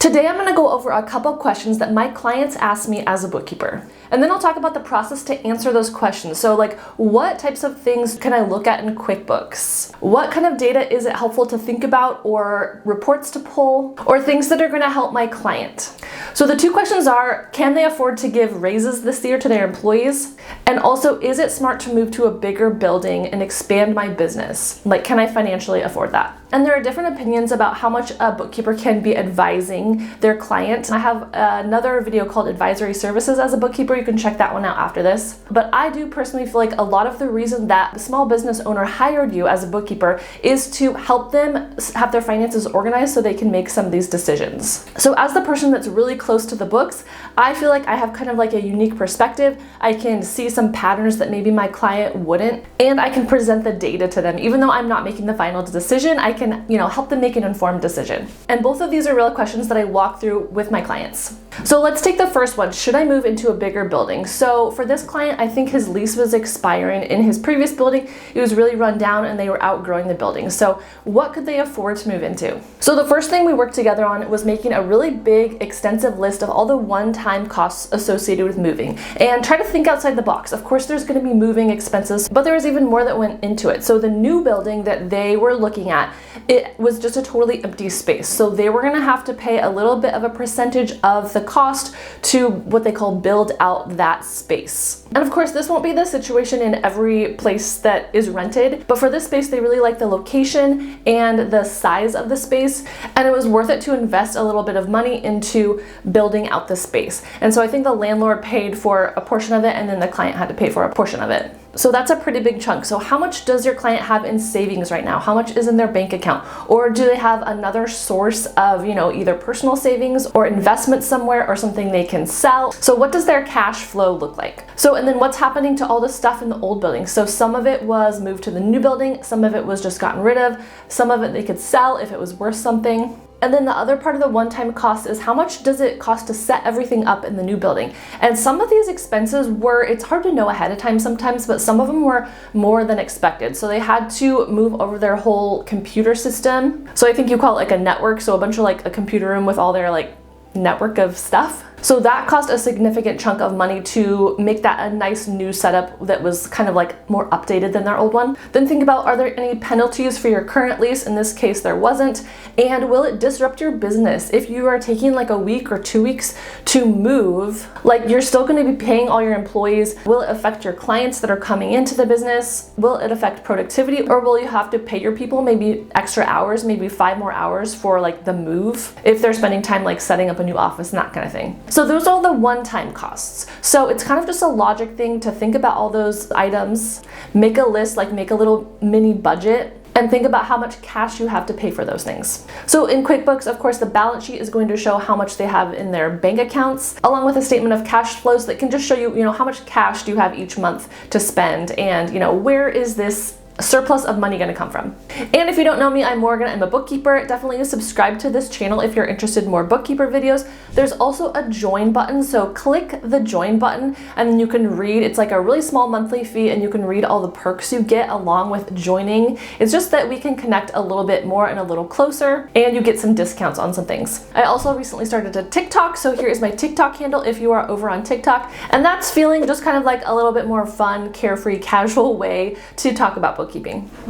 Today I'm going to go over a couple questions that my clients ask me as a bookkeeper. And then I'll talk about the process to answer those questions. So like, what types of things can I look at in QuickBooks? What kind of data is it helpful to think about, or reports to pull, or things that are going to help my client? So the two questions are, can they afford to give raises this year to their employees? And also, is it smart to move to a bigger building and expand my business? Like, can I financially afford that? And there are different opinions about how much a bookkeeper can be advising their client. I have another video called Advisory Services as a bookkeeper. You can check that one out after this. But I do personally feel like a lot of the reason that the small business owner hired you as a bookkeeper is to help them have their finances organized so they can make some of these decisions. So as the person that's really close to the books, I feel like I have kind of like a unique perspective. I can see some patterns that maybe my client wouldn't, and I can present the data to them. Even though I'm not making the final decision, I can, help them make an informed decision. And both of these are real questions that I walk through with my clients. So let's take the first one. Should I move into a bigger building? So for this client, I think his lease was expiring in his previous building. It was really run down and they were outgrowing the building. So what could they afford to move into? So the first thing we worked together on was making a really big, extensive list of all the one-time costs associated with moving, and try to think outside the box. Of course, there's going to be moving expenses, but there was even more that went into it. So the new building that they were looking at, it was just a totally empty space. So they were going to have to pay a little bit of a percentage of the cost to what they call build out that space. And of course, this won't be the situation in every place that is rented, but for this space, they really like the location and the size of the space, and it was worth it to invest a little bit of money into building out the space. And so I think the landlord paid for a portion of it, and then the client had to pay for a portion of it. So that's a pretty big chunk. So how much does your client have in savings right now? How much is in their bank account? Or do they have another source of, either personal savings or investment somewhere or something they can sell? So what does their cash flow look like? So, and then what's happening to all the stuff in the old building? So some of it was moved to the new building, some of it was just gotten rid of, some of it they could sell if it was worth something. And then the other part of the one-time cost is how much does it cost to set everything up in the new building? And some of these expenses it's hard to know ahead of time sometimes, but some of them were more than expected. So they had to move over their whole computer system. So I think you call it like a network. So a bunch of like a computer room with all their like network of stuff. So that cost a significant chunk of money to make that a nice new setup that was kind of like more updated than their old one. Then think about, are there any penalties for your current lease? In this case, there wasn't. And will it disrupt your business? If you are taking like a week or 2 weeks to move, like you're still going to be paying all your employees. Will it affect your clients that are coming into the business? Will it affect productivity? Or will you have to pay your people maybe extra hours, maybe 5 more hours for like the move, if they're spending time like setting up a new office and that kind of thing? So those are all the one-time costs. So it's kind of just a logic thing to think about all those items, make a list, like make a little mini budget, and think about how much cash you have to pay for those things. So in QuickBooks, of course, the balance sheet is going to show how much they have in their bank accounts, along with a statement of cash flows that can just show you, how much cash do you have each month to spend, and where is this surplus of money going to come from. And if you don't know me, I'm Morgan. I'm a bookkeeper. Definitely subscribe to this channel if you're interested in more bookkeeper videos. There's also a join button, so click the join button and then you can read. It's like a really small monthly fee and you can read all the perks you get along with joining. It's just that we can connect a little bit more and a little closer, and you get some discounts on some things. I also recently started a TikTok, so here is my TikTok handle if you are over on TikTok, and that's feeling just kind of like a little bit more fun, carefree, casual way to talk about bookkeeping.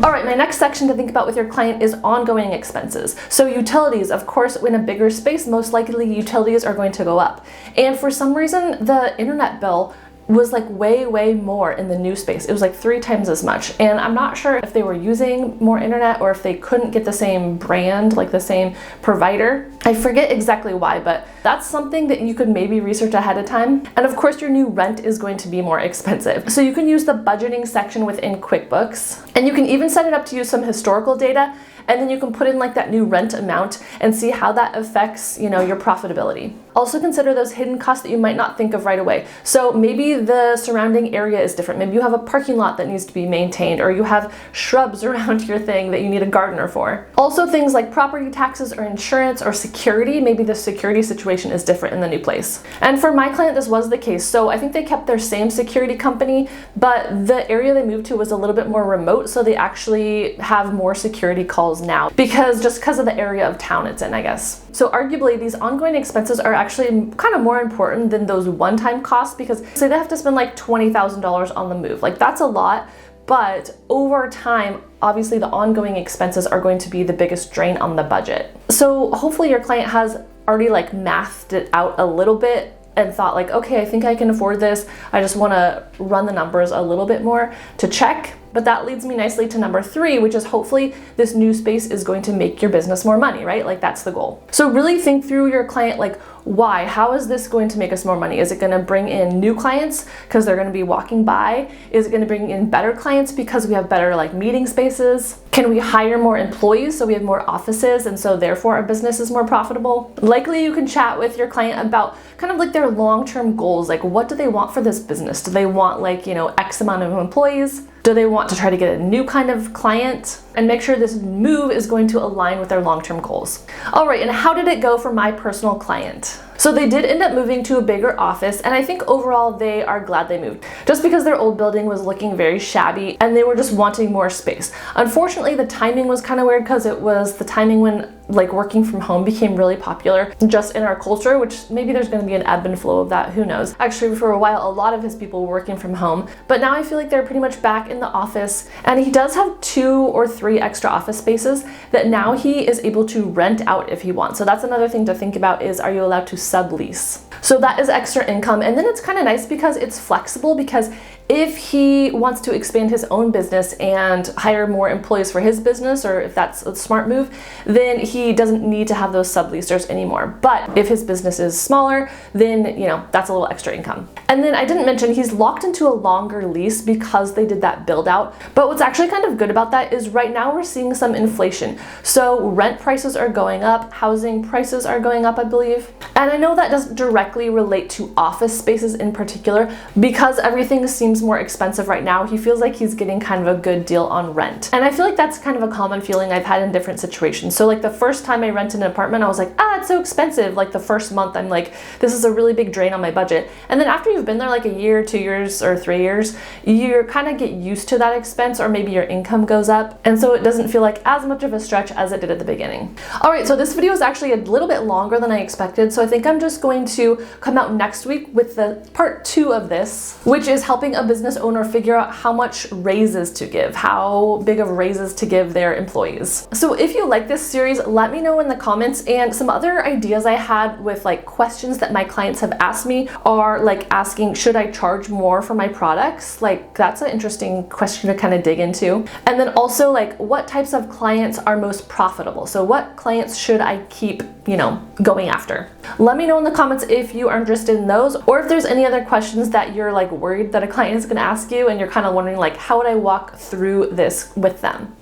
All right, my next section to think about with your client is ongoing expenses. So utilities, of course, in a bigger space, most likely utilities are going to go up. And for some reason, the internet bill was like way more in the new space. It was like 3 times as much. And I'm not sure if they were using more internet or if they couldn't get the same brand, like the same provider. I forget exactly why, but that's something that you could maybe research ahead of time. And of course, your new rent is going to be more expensive. So you can use the budgeting section within QuickBooks, and you can even set it up to use some historical data, and then you can put in like that new rent amount and see how that affects, your profitability. Also consider those hidden costs that you might not think of right away. So maybe the surrounding area is different. Maybe you have a parking lot that needs to be maintained, or you have shrubs around your thing that you need a gardener for. Also things like property taxes or insurance or security. Maybe the security situation is different in the new place. And for my client, this was the case. So I think they kept their same security company, but the area they moved to was a little bit more remote. So they actually have more security calls bills now because of the area of town it's in, I guess. So arguably these ongoing expenses are actually kind of more important than those one-time costs, because say they have to spend like $20,000 on the move. Like that's a lot, but over time, obviously the ongoing expenses are going to be the biggest drain on the budget. So hopefully your client has already like mathed it out a little bit and thought like, okay, I think I can afford this. I just want to run the numbers a little bit more to check. But that leads me nicely to number 3, which is hopefully this new space is going to make your business more money, right? Like that's the goal. So really think through your client, like why? How is this going to make us more money? Is it going to bring in new clients because they're going to be walking by? Is it going to bring in better clients because we have better like meeting spaces? Can we hire more employees so we have more offices and so therefore our business is more profitable? Likely you can chat with your client about kind of like their long-term goals. Like what do they want for this business? Do they want like, X amount of employees? Do they want to try to get a new kind of client? And make sure this move is going to align with their long-term goals. All right, and how did it go for my personal client? So they did end up moving to a bigger office, and I think overall they are glad they moved, just because their old building was looking very shabby and they were just wanting more space. Unfortunately, the timing was kind of weird because it was the timing when like working from home became really popular just in our culture, which maybe there's going to be an ebb and flow of that, who knows. Actually, for a while, a lot of his people were working from home, but now I feel like they're pretty much back in the office, and he does have 2 or 3 extra office spaces that now he is able to rent out if he wants. So that's another thing to think about, is are you allowed to sublease? So that is extra income. And then it's kind of nice because it's flexible, because if he wants to expand his own business and hire more employees for his business, or if that's a smart move, then he doesn't need to have those subleasers anymore. But if his business is smaller, then that's a little extra income. And then I didn't mention he's locked into a longer lease because they did that build out. But what's actually kind of good about that is right now we're seeing some inflation. So rent prices are going up, housing prices are going up, I believe. And I know that doesn't directly relate to office spaces in particular, because everything seems more expensive right now. He feels like he's getting kind of a good deal on rent. And I feel like that's kind of a common feeling I've had in different situations. So like the first time I rented an apartment, I was like, it's so expensive. Like the first month, I'm like, this is a really big drain on my budget. And then after you've been there like a year, 2 years, or 3 years, you kind of get used to that expense, or maybe your income goes up. And so it doesn't feel like as much of a stretch as it did at the beginning. All right, so this video is actually a little bit longer than I expected. So I think I'm just going to come out next week with the part 2 of this, which is helping a business owner figure out how much raises to give, how big of raises to give their employees. So if you like this series, let me know in the comments. And some other ideas I had with like questions that my clients have asked me are like asking, should I charge more for my products? Like that's an interesting question to kind of dig into. And then also like what types of clients are most profitable? So what clients should I keep, going after? Let me know in the comments if you are interested in those, or if there's any other questions that you're like worried that a client is going to ask you and you're kind of wondering like, how would I walk through this with them?